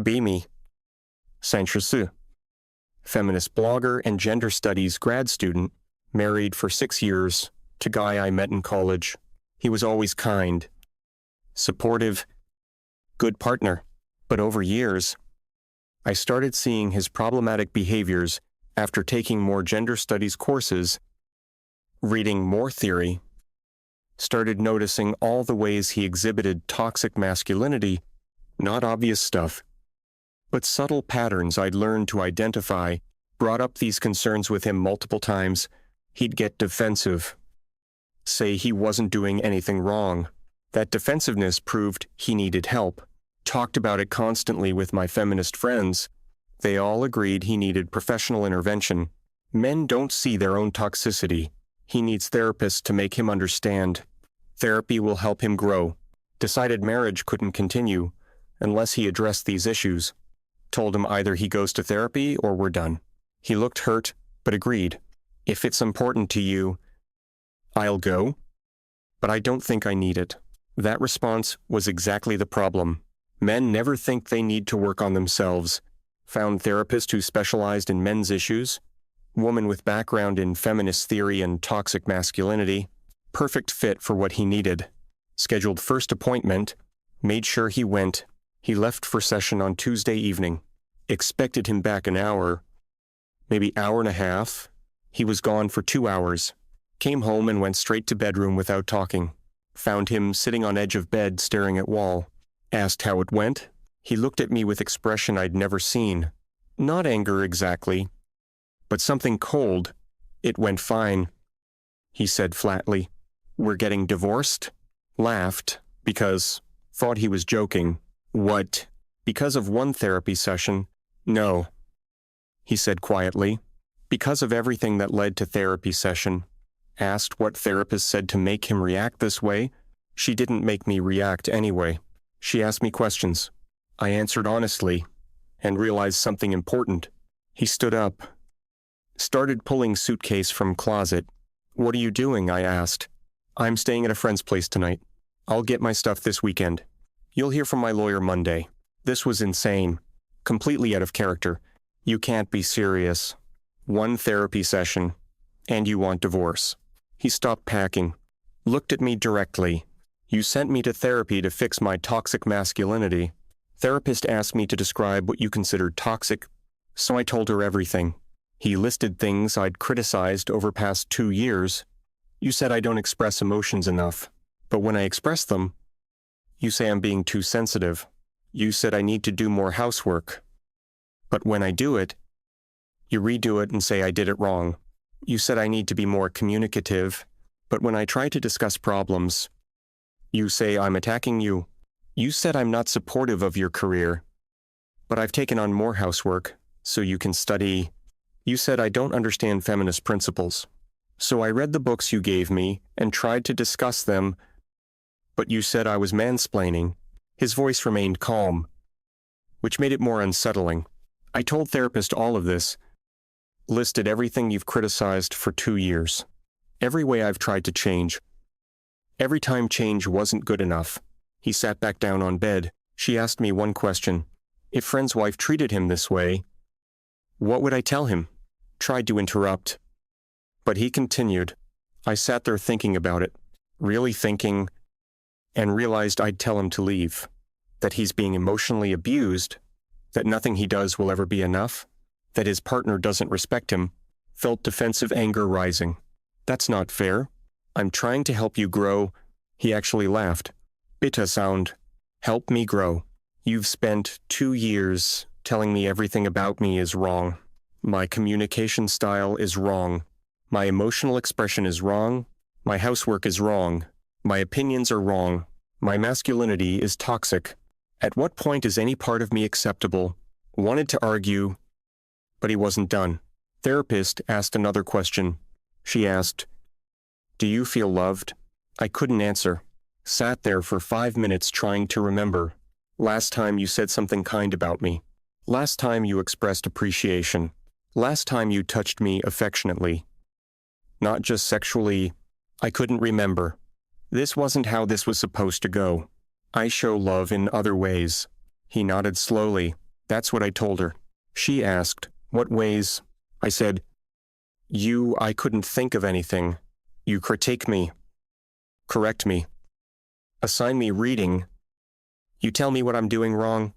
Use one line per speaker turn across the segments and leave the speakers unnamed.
Bimi, Sanchersu, feminist blogger and gender studies grad student, married for 6 years to guy I met in college. He was always kind, supportive, good partner. But over years, I started seeing his problematic behaviors after taking more gender studies courses, reading more theory, started noticing all the ways he exhibited toxic masculinity, not obvious stuff, but subtle patterns I'd learned to identify. Brought up these concerns with him multiple times. He'd get defensive, say he wasn't doing anything wrong. That defensiveness proved he needed help. Talked about it constantly with my feminist friends. They all agreed he needed professional intervention. Men don't see their own toxicity. He needs therapists to make him understand. Therapy will help him grow. Decided marriage couldn't continue unless he addressed these issues. Told him either he goes to therapy or we're done. He looked hurt, but agreed. If it's important to you, I'll go, but I don't think I need it. That response was exactly the problem. Men never think they need to work on themselves. Found therapist who specialized in men's issues. Woman with background in feminist theory and toxic masculinity. Perfect fit for what he needed. Scheduled first appointment. Made sure he went. He left for session on Tuesday evening. Expected him back an hour, maybe hour and a half. He was gone for 2 hours. Came home and went straight to bedroom without talking. Found him sitting on edge of bed staring at wall. Asked how it went. He looked at me with expression I'd never seen. Not anger exactly, but something cold. It went fine, he said flatly. We're getting divorced? Laughed, because thought he was joking. What? Because of one therapy session? No, he said quietly. Because of everything that led to therapy session. Asked what therapist said to make him react this way. She didn't make me react anyway. She asked me questions. I answered honestly, and realized something important. He stood up. Started pulling suitcase from closet. What are you doing? I asked. I'm staying at a friend's place tonight. I'll get my stuff this weekend. You'll hear from my lawyer Monday. This was insane. Completely out of character. You can't be serious. One therapy session, and you want divorce. He stopped packing. Looked at me directly. You sent me to therapy to fix my toxic masculinity. Therapist asked me to describe what you considered toxic, so I told her everything. He listed things I'd criticized over past 2 years. You said I don't express emotions enough, but when I express them, you say I'm being too sensitive. You said I need to do more housework, but when I do it, you redo it and say I did it wrong. You said I need to be more communicative, but when I try to discuss problems, you say I'm attacking you. You said I'm not supportive of your career, but I've taken on more housework, so you can study. You said I don't understand feminist principles. So I read the books you gave me and tried to discuss them, but you said I was mansplaining. His voice remained calm, which made it more unsettling. I told therapist all of this, listed everything you've criticized for 2 years. Every way I've tried to change. Every time change wasn't good enough. He sat back down on bed. She asked me one question. If friend's wife treated him this way, what would I tell him? Tried to interrupt, but he continued. I sat there thinking about it, really thinking, and realized I'd tell him to leave, that he's being emotionally abused, that nothing he does will ever be enough, that his partner doesn't respect him. Felt defensive anger rising. That's not fair. I'm trying to help you grow. He actually laughed. Bitter sound. Help me grow. You've spent 2 years telling me everything about me is wrong. My communication style is wrong. My emotional expression is wrong. My housework is wrong. My opinions are wrong. My masculinity is toxic. At what point is any part of me acceptable? Wanted to argue, but he wasn't done. Therapist asked another question. She asked, "Do you feel loved?" I couldn't answer. Sat there for 5 minutes trying to remember. Last time you said something kind about me. Last time you expressed appreciation. Last time you touched me affectionately. Not just sexually. I couldn't remember. This wasn't how this was supposed to go. I show love in other ways. He nodded slowly. That's what I told her. She asked, "What ways?" I said, I couldn't think of anything. You critique me. Correct me. Assign me reading. You tell me what I'm doing wrong.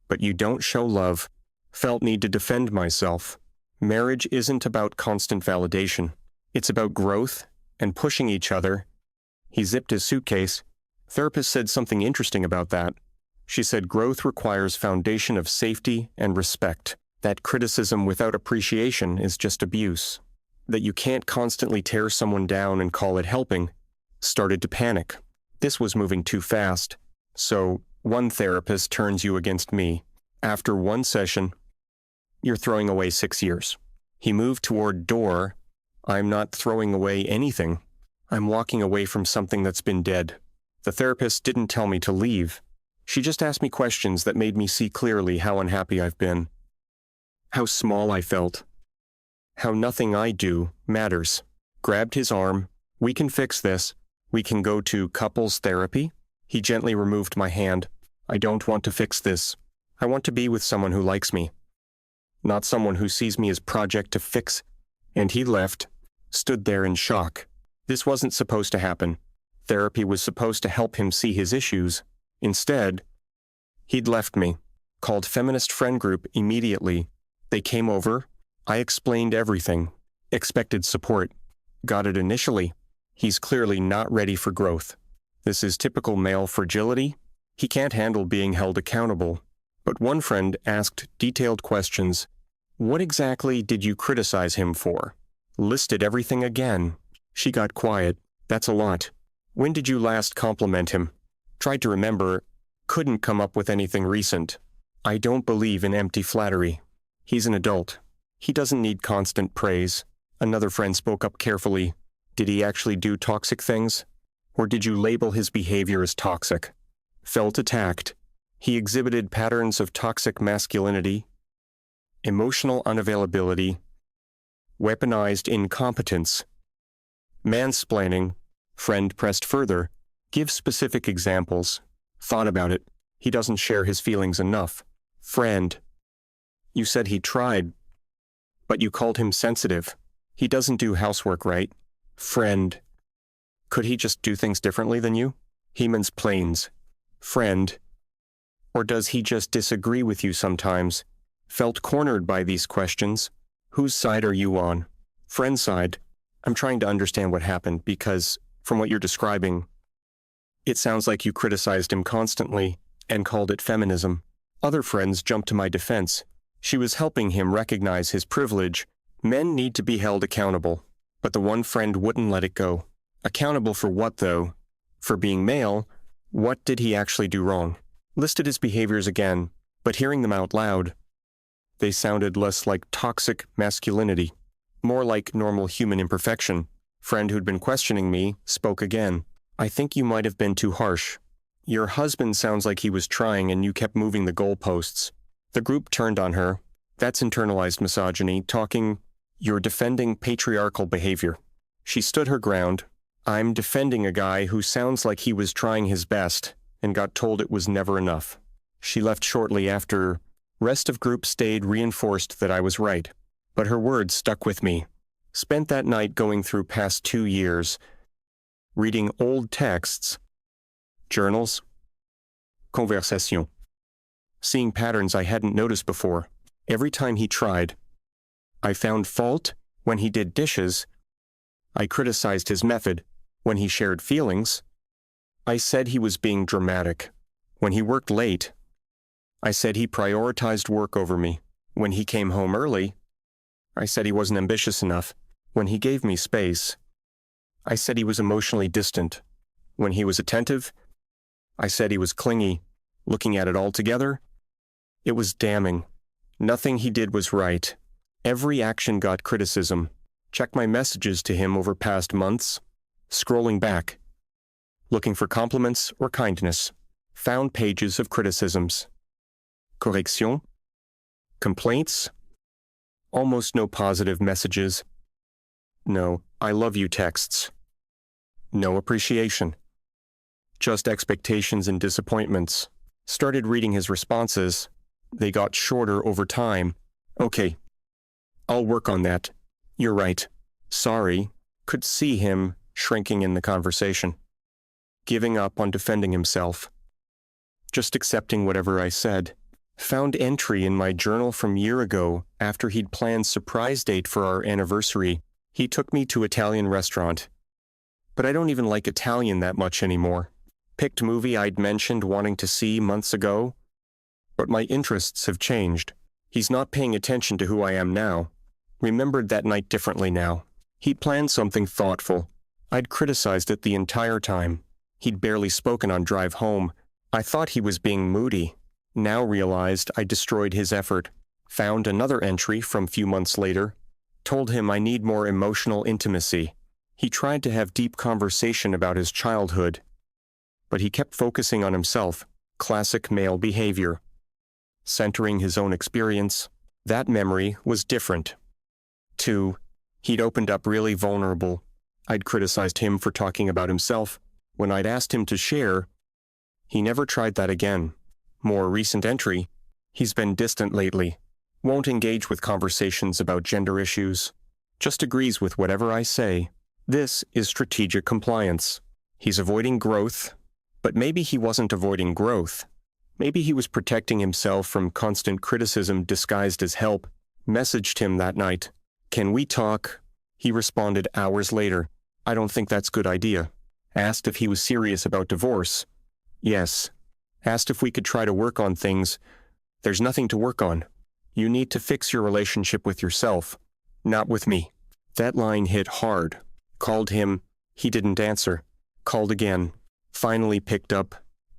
But you don't show love. Felt need to defend myself. Marriage isn't about constant validation. It's about growth and pushing each other. He zipped his suitcase. Therapist said something interesting about that. She said growth requires foundation of safety and respect. That criticism without appreciation is just abuse. That you can't constantly tear someone down and call it helping. Started to panic. This was moving too fast. So, one therapist turns you against me. After one session, you're throwing away 6 years. He moved toward door. I'm not throwing away anything. I'm walking away from something that's been dead. The therapist didn't tell me to leave. She just asked me questions that made me see clearly how unhappy I've been. How small I felt. How nothing I do matters. Grabbed his arm. We can fix this. We can go to couples therapy. He gently removed my hand. I don't want to fix this. I want to be with someone who likes me. Not someone who sees me as project to fix. And he left. Stood there in shock. This wasn't supposed to happen. Therapy was supposed to help him see his issues. Instead, he'd left me. Called Feminist friend group immediately. They came over. I explained everything. Expected support. Got it initially. He's clearly not ready for growth. This is typical male fragility. He can't handle being held accountable. But one friend asked detailed questions. What exactly did you criticize him for? Listed everything again. She got quiet. That's a lot. When did you last compliment him? Tried to remember. Couldn't come up with anything recent. I don't believe in empty flattery. He's an adult. He doesn't need constant praise. Another friend spoke up carefully. Did he actually do toxic things? Or did you label his behavior as toxic? Felt attacked. He exhibited patterns of toxic masculinity, emotional unavailability, weaponized incompetence, mansplaining. Friend pressed further. Give specific examples. Thought about it. He doesn't share his feelings enough. Friend. You said he tried, but you called him sensitive. He doesn't do housework right. Friend. Could he just do things differently than you? He mansplains. Friend. Or does he just disagree with you sometimes? Felt cornered by these questions. Whose side are you on? Friend's side. I'm trying to understand what happened because, from what you're describing, it sounds like you criticized him constantly and called it feminism. Other friends jumped to my defense. She was helping him recognize his privilege. Men need to be held accountable. But the one friend wouldn't let it go. Accountable for what, though? For being male? What did he actually do wrong? Listed his behaviors again, but hearing them out loud, they sounded less like toxic masculinity, more like normal human imperfection. Friend who'd been questioning me spoke again. I think you might have been too harsh. Your husband sounds like he was trying and you kept moving the goalposts. The group turned on her. That's internalized misogyny, talking, you're defending patriarchal behavior. She stood her ground. I'm defending a guy who sounds like he was trying his best and got told it was never enough. She left shortly after. Rest of group stayed, reinforced that I was right. But her words stuck with me. Spent that night going through past 2 years, reading old texts, journals, conversation, seeing patterns I hadn't noticed before. Every time he tried, I found fault. When he did dishes, I criticized his method. When he shared feelings, I said he was being dramatic. When he worked late, I said he prioritized work over me. When he came home early, I said he wasn't ambitious enough. When he gave me space, I said he was emotionally distant. When he was attentive, I said he was clingy. Looking at it all together, it was damning. Nothing he did was right. Every action got criticism. Checked my messages to him over past months. Scrolling back, looking for compliments or kindness. Found pages of criticisms. Correction. Complaints. Almost no positive messages. No, I love you texts. No appreciation. Just expectations and disappointments. Started reading his responses. They got shorter over time. Okay, I'll work on that. You're right. Sorry. Could see him shrinking in the conversation. Giving up on defending himself. Just accepting whatever I said. Found entry in my journal from year ago after he'd planned surprise date for our anniversary. He took me to Italian restaurant. But I don't even like Italian that much anymore. Picked movie I'd mentioned wanting to see months ago. But my interests have changed. He's not paying attention to who I am now. Remembered that night differently now. He'd planned something thoughtful. I'd criticized it the entire time. He'd barely spoken on drive home. I thought he was being moody. Now realized I destroyed his effort. Found another entry from few months later. Told him I need more emotional intimacy. He tried to have deep conversation about his childhood. But he kept focusing on himself. Classic male behavior. Centering his own experience. That memory was different. 2. He'd opened up really vulnerable. I'd criticized him for talking about himself. When I'd asked him to share, he never tried that again. More recent entry, he's been distant lately. Won't engage with conversations about gender issues. Just agrees with whatever I say. This is strategic compliance. He's avoiding growth, but maybe he wasn't avoiding growth. Maybe he was protecting himself from constant criticism disguised as help. Messaged him that night. Can we talk? He responded hours later. I don't think that's a good idea. Asked if he was serious about divorce. Yes. Asked if we could try to work on things. There's nothing to work on. You need to fix your relationship with yourself, not with me. That line hit hard. Called him. He didn't answer. Called again. Finally picked up.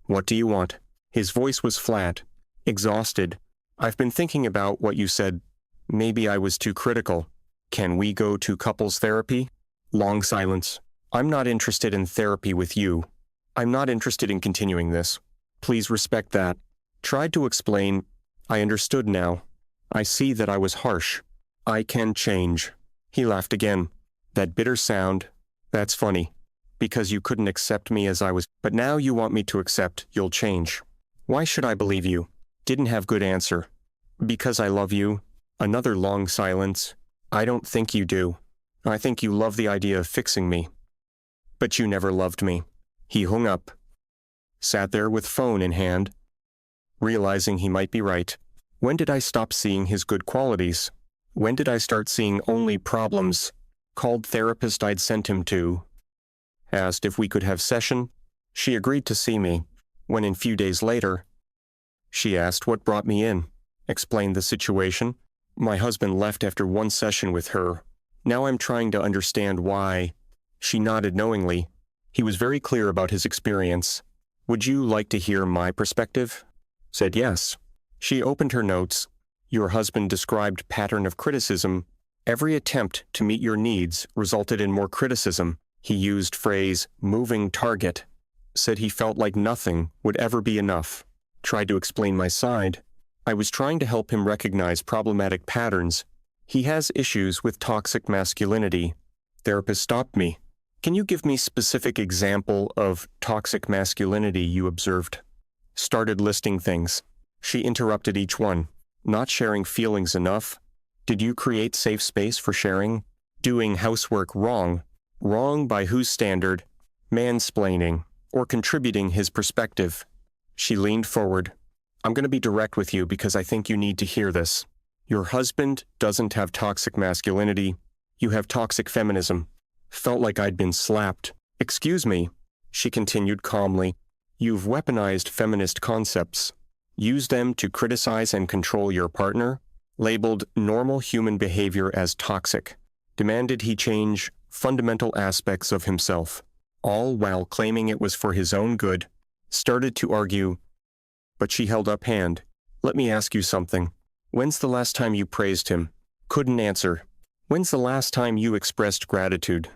What do you want? His voice was flat. Exhausted. I've been thinking about what you said. Maybe I was too critical. Can we go to couples therapy? Long silence. I'm not interested in therapy with you. I'm not interested in continuing this. Please respect that. Tried to explain. I understood now. I see that I was harsh. I can change. He laughed again. That bitter sound. That's funny. Because you couldn't accept me as I was, but now you want me to accept you'll change. Why should I believe you? Didn't have good answer. Because I love you. Another long silence. I don't think you do. I think you love the idea of fixing me. But you never loved me. He hung up. Sat there with phone in hand. Realizing he might be right. When did I stop seeing his good qualities? When did I start seeing only problems? Called therapist I'd sent him to. Asked if we could have session. She agreed to see me. When in few days later, she asked what brought me in. Explained the situation. My husband left after one session with her. Now I'm trying to understand why. She nodded knowingly. He was very clear about his experience. Would you like to hear my perspective? Said yes. She opened her notes. Your husband described pattern of criticism. Every attempt to meet your needs resulted in more criticism. He used phrase, moving target. Said he felt like nothing would ever be enough. Tried to explain my side. I was trying to help him recognize problematic patterns. He has issues with toxic masculinity. Therapist stopped me. Can you give me specific example of toxic masculinity you observed? Started listing things. She interrupted each one. Not sharing feelings enough. Did you create safe space for sharing? Doing housework wrong. Wrong by whose standard? Mansplaining. Or contributing his perspective. She leaned forward. I'm going to be direct with you because I think you need to hear this. Your husband doesn't have toxic masculinity. You have toxic feminism. Felt like I'd been slapped. Excuse me, she continued calmly. You've weaponized feminist concepts. Used them to criticize and control your partner. Labeled normal human behavior as toxic. Demanded he change fundamental aspects of himself. All while claiming it was for his own good. Started to argue. But she held up hand. Let me ask you something. When's the last time you praised him? Couldn't answer. When's the last time you expressed gratitude?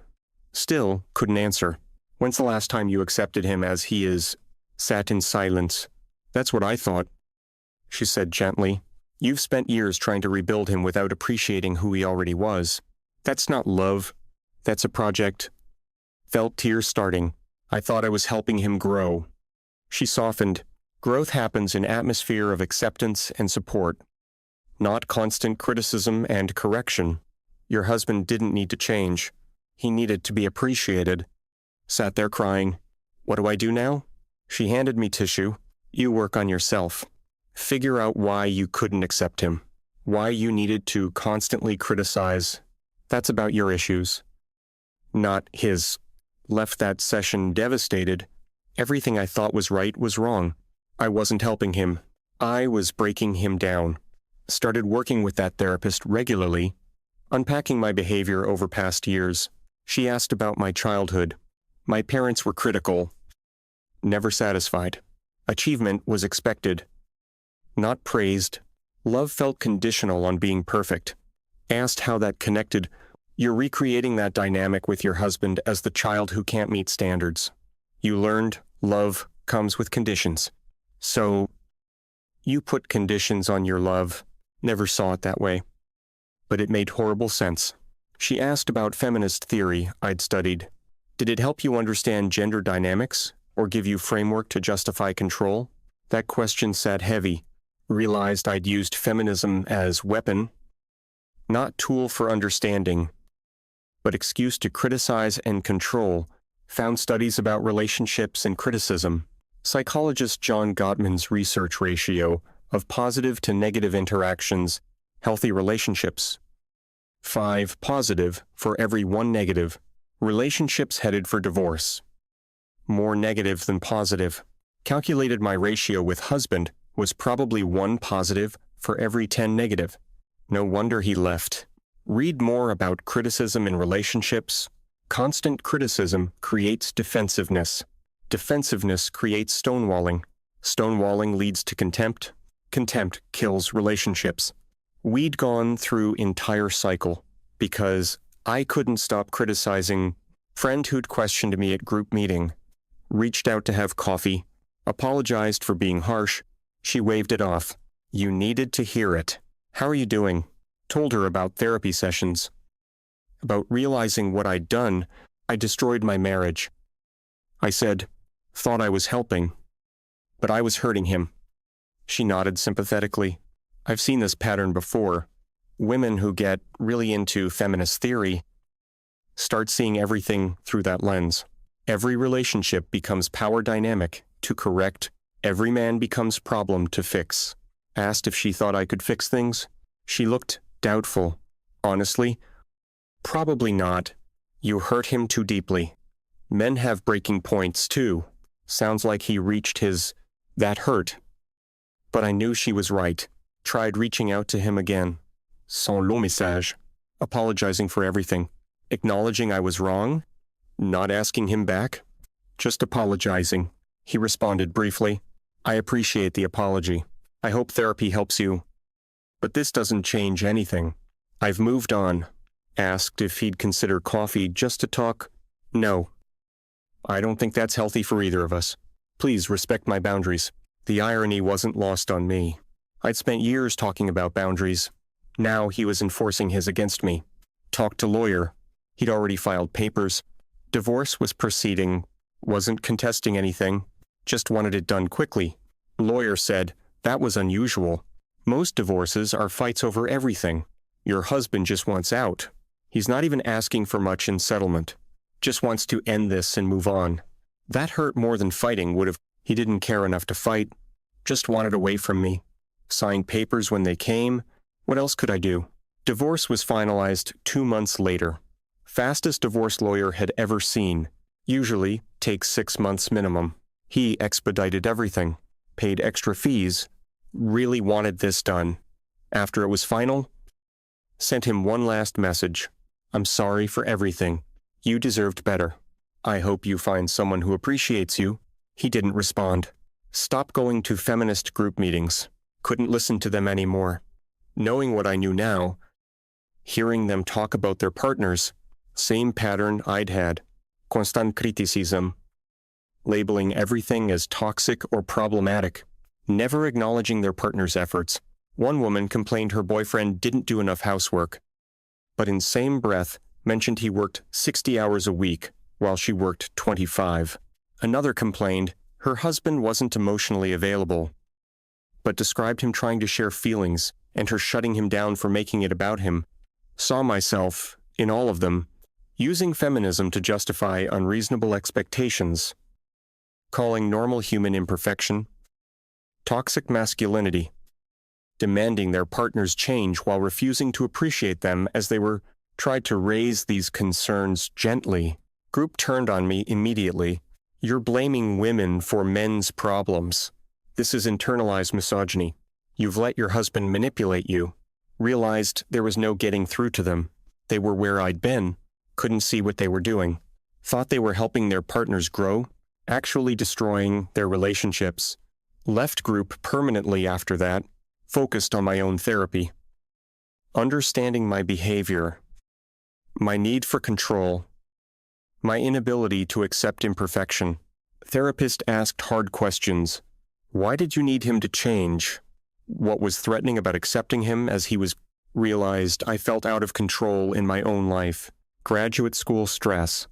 Still couldn't answer. When's the last time you accepted him as he is? Sat in silence. That's what I thought. She said gently. You've spent years trying to rebuild him without appreciating who he already was. That's not love. That's a project. Felt tears starting. I thought I was helping him grow. She softened. Growth happens in atmosphere of acceptance and support, not constant criticism and correction. Your husband didn't need to change. He needed to be appreciated. Sat there crying. What do I do now? She handed me tissue. You work on yourself. Figure out why you couldn't accept him. Why you needed to constantly criticize. That's about your issues, not his. Left that session devastated. Everything I thought was right was wrong. I wasn't helping him. I was breaking him down. Started working with that therapist regularly, unpacking my behavior over past years. She asked about my childhood. My parents were critical, never satisfied. Achievement was expected, not praised. Love felt conditional on being perfect. Asked how that connected. You're recreating that dynamic with your husband as the child who can't meet standards. You learned love comes with conditions. So, you put conditions on your love. Never saw it that way. But it made horrible sense. She asked about feminist theory I'd studied. Did it help you understand gender dynamics, or give you framework to justify control? That question sat heavy. Realized I'd used feminism as weapon, not tool for understanding, but excuse to criticize and control. Found studies about relationships and criticism. Psychologist John Gottman's research ratio of positive to negative interactions, healthy relationships. 5 positive for every 1 negative. Relationships headed for divorce. More negative than positive. Calculated my ratio with husband was probably 1 positive for every 10 negative. No wonder he left. Read more about criticism in relationships. Constant criticism creates defensiveness. Defensiveness creates stonewalling. Stonewalling leads to contempt. Contempt kills relationships. We'd gone through entire cycle because I couldn't stop criticizing. Friend who'd questioned me at group meeting. Reached out to have coffee. Apologized for being harsh. She waved it off. You needed to hear it. How are you doing? Told her about therapy sessions. About realizing what I'd done, I destroyed my marriage. I said, thought I was helping, but I was hurting him. She nodded sympathetically. I've seen this pattern before. Women who get really into feminist theory start seeing everything through that lens. Every relationship becomes power dynamic to correct. Every man becomes problem to fix. Asked if she thought I could fix things. She looked doubtful. Honestly, probably not. You hurt him too deeply. Men have breaking points too. Sounds like he reached his, that hurt. But I knew she was right. Tried reaching out to him again. Sans le message. Apologizing for everything. Acknowledging I was wrong. Not asking him back. Just apologizing. He responded briefly. I appreciate the apology. I hope therapy helps you. But this doesn't change anything. I've moved on. Asked if he'd consider coffee just to talk. No. I don't think that's healthy for either of us. Please respect my boundaries. The irony wasn't lost on me. I'd spent years talking about boundaries. Now he was enforcing his against me. Talked to lawyer. He'd already filed papers. Divorce was proceeding. Wasn't contesting anything. Just wanted it done quickly. Lawyer said, that was unusual. Most divorces are fights over everything. Your husband just wants out. He's not even asking for much in settlement. Just wants to end this and move on. That hurt more than fighting would have. He didn't care enough to fight. Just wanted away from me. Signed papers when they came. What else could I do? Divorce was finalized 2 months later. Fastest divorce lawyer had ever seen. Usually takes 6 months minimum. He expedited everything. Paid extra fees. Really wanted this done. After it was final, sent him one last message. I'm sorry for everything. You deserved better. I hope you find someone who appreciates you. He didn't respond. Stopped going to feminist group meetings. Couldn't listen to them anymore. Knowing what I knew now, hearing them talk about their partners, same pattern I'd had. Constant criticism. Labeling everything as toxic or problematic. Never acknowledging their partner's efforts. One woman complained her boyfriend didn't do enough housework, but in same breath mentioned he worked 60 hours a week while she worked 25. Another complained Her husband wasn't emotionally available, but described him trying to share feelings and her shutting him down for making it about him. Saw myself, in all of them, using feminism to justify unreasonable expectations, calling normal human imperfection toxic masculinity, demanding their partners change while refusing to appreciate them as they were tried to raise these concerns gently. Group turned on me immediately. You're blaming women for men's problems. This is internalized misogyny. You've let your husband manipulate you. Realized there was no getting through to them. They were where I'd been, couldn't see what they were doing. Thought they were helping their partners grow, actually destroying their relationships. Left group permanently after that, focused on my own therapy. Understanding my behavior, my need for control, my inability to accept imperfection. Therapist asked hard questions. Why did you need him to change? What was threatening about accepting him as he was? Realized I felt out of control in my own life. Graduate school stress.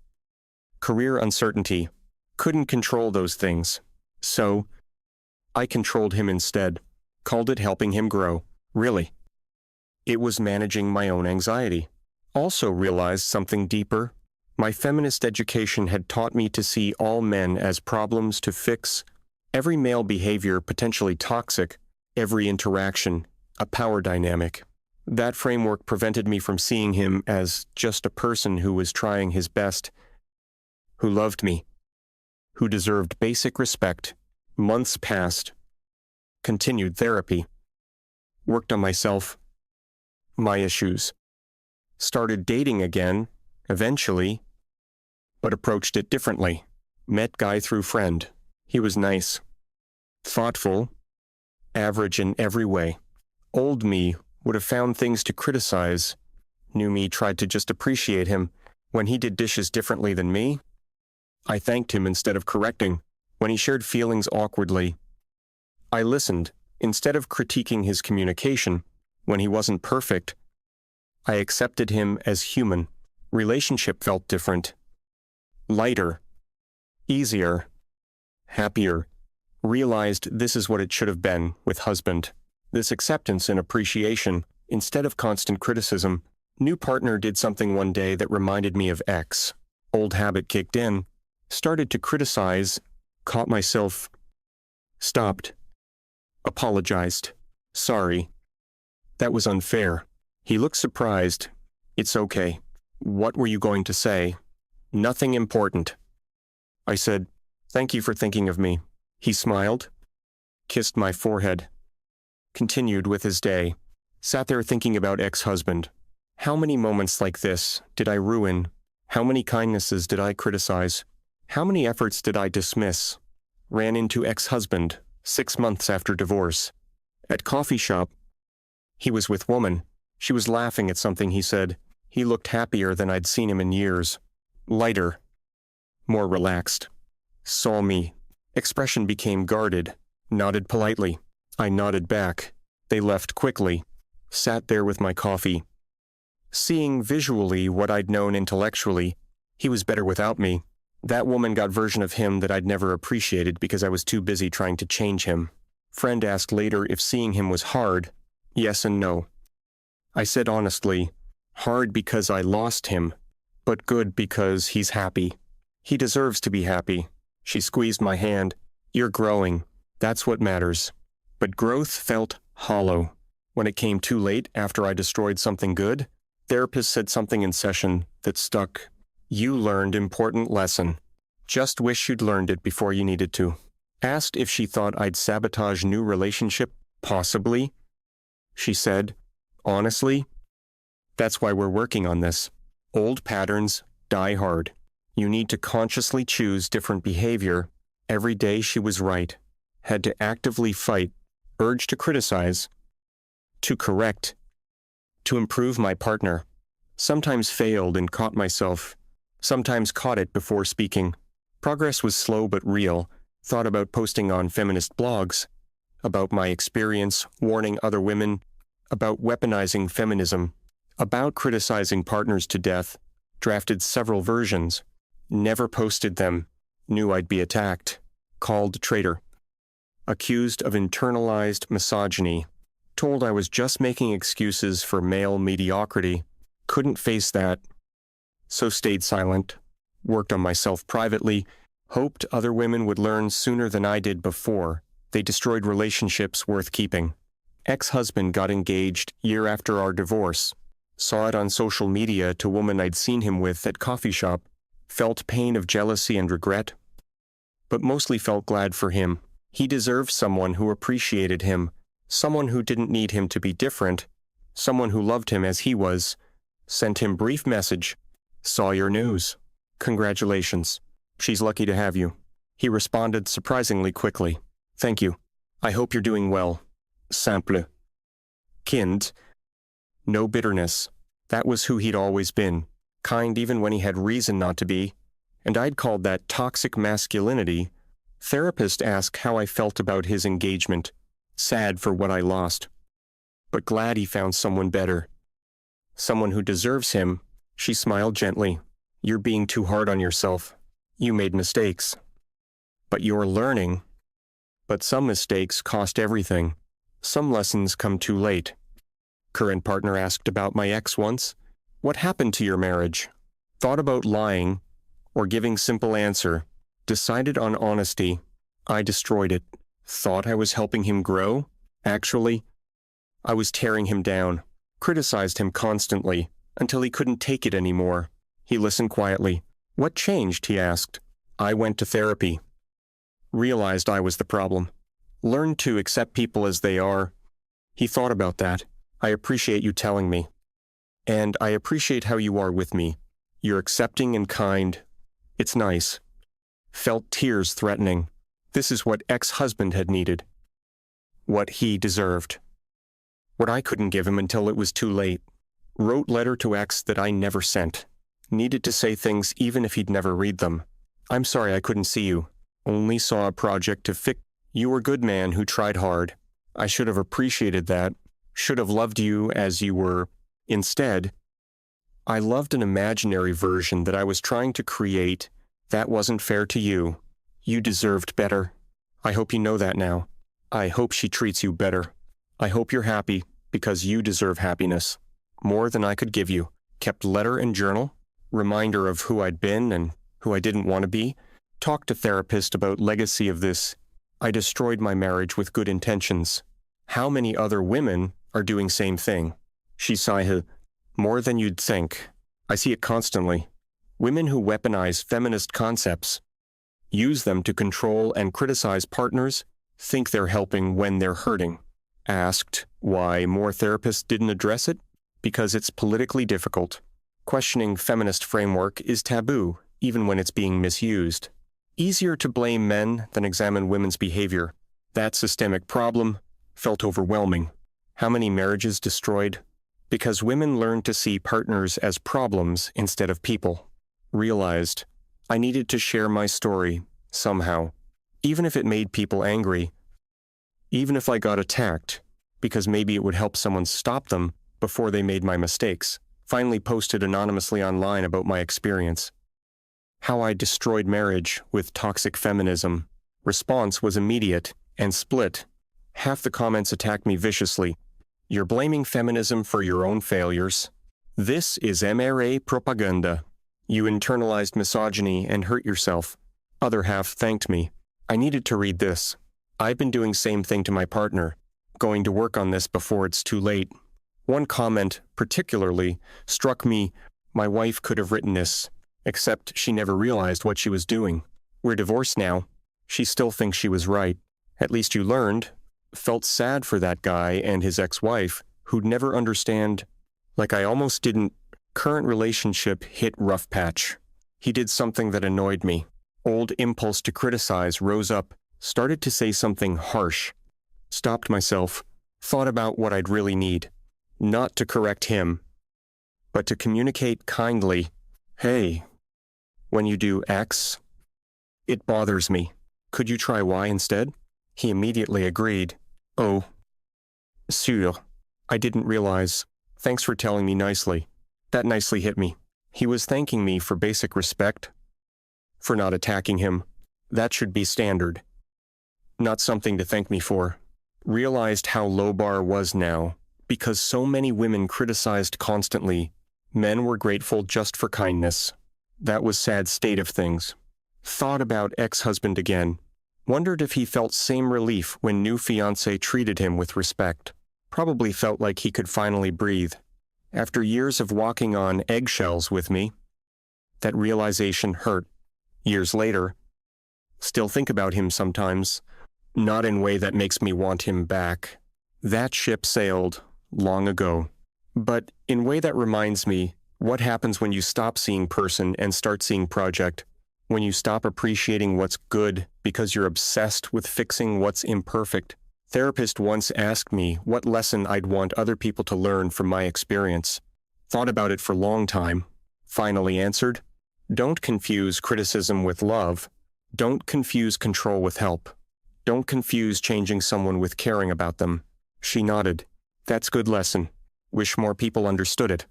Career uncertainty. Couldn't control those things. So, I controlled him instead. Called it helping him grow. Really. It was managing my own anxiety. Also realized something deeper. My feminist education had taught me to see all men as problems to fix, every male behavior potentially toxic, every interaction a power dynamic. That framework prevented me from seeing him as just a person who was trying his best, who loved me, who deserved basic respect. Months passed. Continued therapy. Worked on myself, my issues. Started dating again, eventually, but approached it differently. Met guy through friend. He was nice, thoughtful, average in every way. Old me would have found things to criticize. New me tried to just appreciate him. When he did dishes differently than me, I thanked him instead of correcting. When he shared feelings awkwardly, I listened. Instead of critiquing his communication, when he wasn't perfect, I accepted him as human. Relationship felt different. Lighter. Easier. Happier. Realized this is what it should have been with husband. This acceptance and appreciation, instead of constant criticism. New partner did something one day that reminded me of ex. Old habit kicked in. Started to criticize. Caught myself. Stopped. Apologized. Sorry. That was unfair. He looked surprised. It's okay. What were you going to say? Nothing important. I said, thank you for thinking of me. He smiled. Kissed my forehead. Continued with his day. Sat there thinking about ex-husband. How many moments like this did I ruin? How many kindnesses did I criticize? How many efforts did I dismiss? Ran into ex-husband 6 months after divorce. At coffee shop. He was with woman. She was laughing at something he said. He looked happier than I'd seen him in years. Lighter. More relaxed. Saw me. Expression became guarded. Nodded politely. I nodded back. They left quickly. Sat there with my coffee. Seeing visually what I'd known intellectually, he was better without me. That woman got version of him that I'd never appreciated because I was too busy trying to change him. Friend asked later if seeing him was hard. Yes and no. I said honestly, hard because I lost him, but good because he's happy. He deserves to be happy. She squeezed my hand. You're growing. That's what matters. But growth felt hollow. When it came too late after I destroyed something good, therapist said something in session that stuck. You learned important lesson. Just wish you'd learned it before you needed to. Asked if she thought I'd sabotage new relationship. Possibly. She said, honestly, that's why we're working on this. Old patterns die hard. You need to consciously choose different behavior. Every day she was right. Had to actively fight, urge to criticize, to correct, to improve my partner. Sometimes failed and caught myself. Sometimes caught it before speaking. Progress was slow but real. Thought about posting on feminist blogs. About my experience warning other women. About weaponizing feminism. About criticizing partners to death. Drafted several versions. Never posted them. Knew I'd be attacked. called traitor, accused of internalized misogyny, told I was just making excuses for male mediocrity, couldn't face that, so stayed silent, worked on myself privately, hoped other women would learn sooner than I did before. They destroyed relationships worth keeping. Ex-husband got engaged year after our divorce, saw it on social media to woman I'd seen him with at coffee shop, felt pain of jealousy and regret, but mostly felt glad for him. He deserved someone who appreciated him, someone who didn't need him to be different, someone who loved him as he was. Sent him brief message. Saw your news. Congratulations. She's lucky to have you. He responded surprisingly quickly. Thank you. I hope you're doing well. Simple. Kind. No bitterness. That was who he'd always been. Kind even when he had reason not to be. And I'd called that toxic masculinity. Therapist asked how I felt about his engagement. Sad for what I lost. But glad he found someone better. Someone who deserves him. She smiled gently. You're being too hard on yourself. You made mistakes. But you're learning. But some mistakes cost everything. Some lessons come too late. Current partner asked about my ex once. What happened to your marriage? Thought about lying or giving simple answer. Decided on honesty. I destroyed it. Thought I was helping him grow. Actually, I was tearing him down. Criticized him constantly until he couldn't take it anymore. He listened quietly. What changed? He asked. I went to therapy. Realized I was the problem. Learned to accept people as they are. He thought about that. I appreciate you telling me. And I appreciate how you are with me. You're accepting and kind. It's nice. Felt tears threatening. This is what ex-husband had needed. What he deserved. What I couldn't give him until it was too late. Wrote letter to ex that I never sent. Needed to say things even if he'd never read them. I'm sorry I couldn't see you. Only saw a project to fix. You were a good man who tried hard. I should have appreciated that. Should have loved you as you were. Instead, I loved an imaginary version that I was trying to create. That wasn't fair to you. You deserved better. I hope you know that now. I hope she treats you better. I hope you're happy because you deserve happiness. More than I could give you. Kept letter and journal. Reminder of who I'd been and who I didn't want to be. Talked to therapist about legacy of this. I destroyed my marriage with good intentions. How many other women are doing same thing? She sighed. More than you'd think. I see it constantly. Women who weaponize feminist concepts, use them to control and criticize partners, think they're helping when they're hurting. Asked why more therapists didn't address it? Because it's politically difficult. Questioning feminist framework is taboo, even when it's being misused. Easier to blame men than examine women's behavior. That systemic problem felt overwhelming. How many marriages destroyed? Because women learned to see partners as problems instead of people. Realized I needed to share my story, somehow. Even if it made people angry. Even if I got attacked, because maybe it would help someone stop them before they made my mistakes. Finally posted anonymously online about my experience. How I destroyed marriage with toxic feminism. Response was immediate and split. Half the comments attacked me viciously. You're blaming feminism for your own failures. This is MRA propaganda. You internalized misogyny and hurt yourself. Other half thanked me. I needed to read this. I've been doing same thing to my partner. Going to work on this before it's too late. One comment, particularly, struck me. My wife could have written this, except she never realized what she was doing. We're divorced now. She still thinks she was right. At least you learned. Felt sad for that guy and his ex-wife, who'd never understand. Like I almost didn't. Current relationship hit rough patch. He did something that annoyed me. Old impulse to criticize rose up. Started to say something harsh. Stopped myself. Thought about what I'd really need. Not to correct him, but to communicate kindly. Hey, when you do X, it bothers me. Could you try Y instead? He immediately agreed. Oh, sûr. I didn't realize. Thanks for telling me nicely. That nicely hit me. He was thanking me for basic respect, for not attacking him, That should be standard. Not something to thank me for. Realized how low bar was now, because so many women criticized constantly. Men were grateful just for kindness. That was sad state of things. Thought about ex-husband again. Wondered if he felt same relief when new fiancé treated him with respect. Probably felt like he could finally breathe. After years of walking on eggshells with me, that realization hurt. Years later, still think about him sometimes, not in a way that makes me want him back. That ship sailed long ago. But in a way that reminds me what happens when you stop seeing person and start seeing project, when you stop appreciating what's good because you're obsessed with fixing what's imperfect. Therapist once asked me what lesson I'd want other people to learn from my experience. Thought about it for a long time. Finally answered, don't confuse criticism with love. Don't confuse control with help. Don't confuse changing someone with caring about them. She nodded. That's good lesson. Wish more people understood it.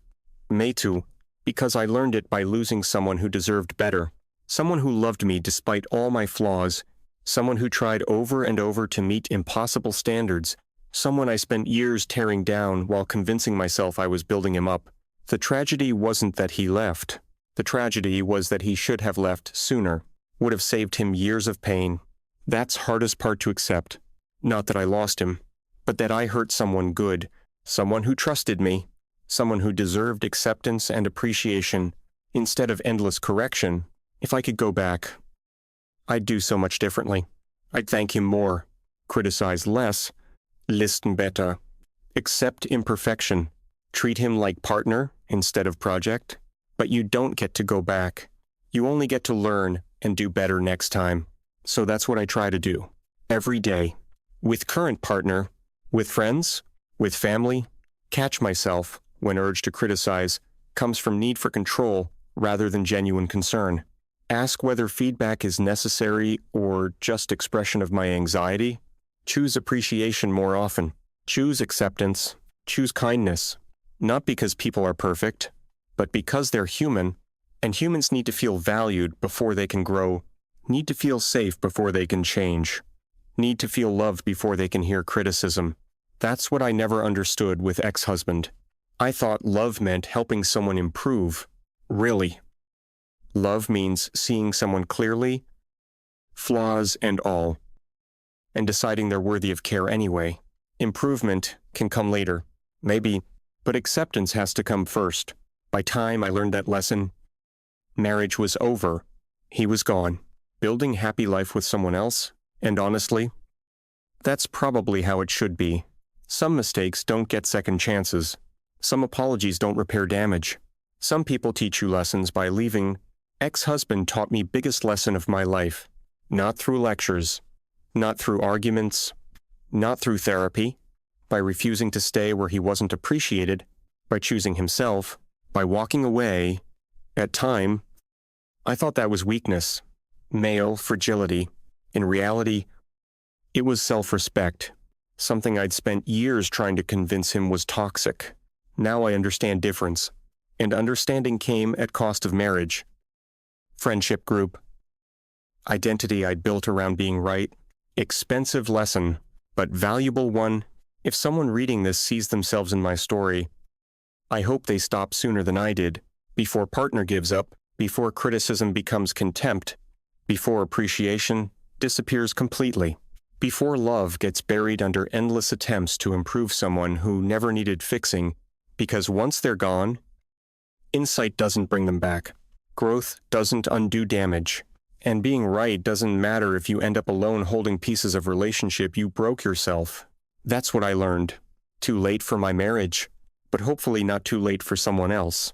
Me too, because I learned it by losing someone who deserved better. Someone who loved me despite all my flaws. Someone who tried over and over to meet impossible standards. Someone I spent years tearing down while convincing myself I was building him up. The tragedy wasn't that he left. The tragedy was that he should have left sooner. Would have saved him years of pain. That's hardest part to accept. Not that I lost him, but that I hurt someone good. Someone who trusted me. Someone who deserved acceptance and appreciation. Instead of endless correction, if I could go back, I'd do so much differently. I'd thank him more, criticize less, listen better, accept imperfection, treat him like partner instead of project. But you don't get to go back. You only get to learn and do better next time. So that's what I try to do. Every day. With current partner, with friends, with family, catch myself when urge to criticize comes from need for control rather than genuine concern. Ask whether feedback is necessary or just expression of my anxiety. Choose appreciation more often. Choose acceptance. Choose kindness. Not because people are perfect, but because they're human, and humans need to feel valued before they can grow, need to feel safe before they can change, need to feel loved before they can hear criticism. That's what I never understood with ex-husband. I thought love meant helping someone improve. Really. Love means seeing someone clearly, flaws and all, and deciding they're worthy of care anyway. Improvement can come later, maybe, but acceptance has to come first. By time I learned that lesson, marriage was over. He was gone. Building happy life with someone else, and honestly, that's probably how it should be. Some mistakes don't get second chances. Some apologies don't repair damage. Some people teach you lessons by leaving. Ex-husband taught me biggest lesson of my life. Not through lectures, not through arguments, not through therapy, by refusing to stay where he wasn't appreciated, by choosing himself, by walking away. At time, I thought that was weakness, male fragility. In reality, it was self-respect, something I'd spent years trying to convince him was toxic. Now I understand difference, and understanding came at cost of marriage. Friendship group. Identity I'd built around being right. Expensive lesson, but valuable one. If someone reading this sees themselves in my story, I hope they stop sooner than I did, before partner gives up, before criticism becomes contempt, before appreciation disappears completely, before love gets buried under endless attempts to improve someone who never needed fixing, because once they're gone, insight doesn't bring them back. Growth doesn't undo damage. And being right doesn't matter if you end up alone holding pieces of relationship you broke yourself. That's what I learned. Too late for my marriage, but hopefully not too late for someone else.